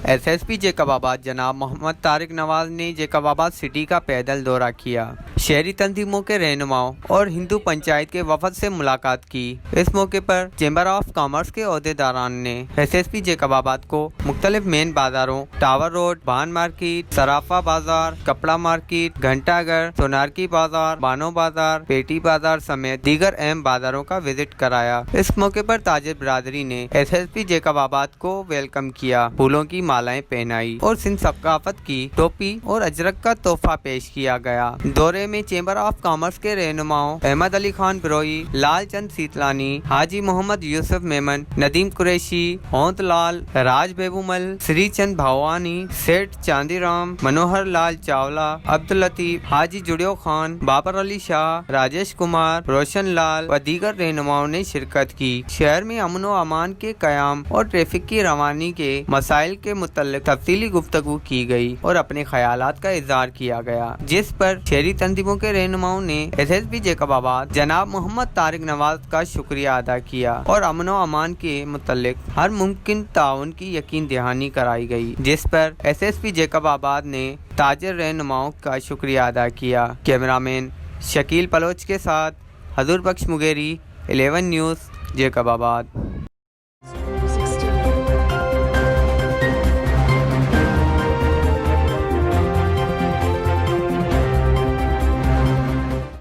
SSP Jacobabad जनाब मोहम्मद तारिक नवाज ने Jacobabad city का पैदल दौरा किया, शहरी तंजीमों के रहनुमाओं और हिंदू पंचायत के वफद से मुलाकात की। इस मौके पर चैम्बर ऑफ कॉमर्स के ओहदेदारान ने SSP जैकबाबाद को मुख्तलिफ मेन बाजारों टावर रोड, बान मार्केट, सराफा बाजार, कपड़ा मार्केट, घंटाघर, सोनारकी बाजार, बानो बाजार, पेटी बाजार समेत दीगर अहम बाजारों का विजिट कराया। इस मौके पर ताजिर बिरादरी ने SSP जैकबाबाद को वेलकम किया, फूलों की मालाएं पहनाई और सिंध सकाफत की टोपी और अजरक का तोहफा पेश किया गया। दौरे में चैम्बर ऑफ कॉमर्स के रहनुमाओं अहमद अली खान बिरोई, लाल चंद सीतलानी, हाजी मोहम्मद यूसुफ मेमन, नदीम कुरैशी, होंत लाल, राज बेबूमल, श्री चंद भावानी, सेठ चांदीराम, मनोहर लाल चावला, अब्दुल लतीफ, हाजी जुड़ियो खान, बाबर अली शाह, राजेश कुमार, रोशन लाल व दीगर रहनुमाओं ने शिरकत की। शहर में अमन व अमान के कयाम और ट्रैफिक की रवानी के मसाइल के मुतल्लिक तफसीली गुफ्तगू की गई और अपने ख्यालात का इज़हार किया गया, जिस पर शहरी तंजीमों के रहनुमाओं ने SSP जैकबाबाद जनाब मोहम्मद तारिक नवाज का शुक्रिया अदा किया और अमन व अमान के मुतल्लिक हर मुमकिन ताउन की यकीन दहानी कराई गई, जिस पर SSP जैकबाबाद ने ताजिर रहनुमाओं का शुक्रिया अदा किया। कैमरामैन शकील पलोच के साथ हजूर बख्श मुगेरी, 11 न्यूज़, जैकबाबाद।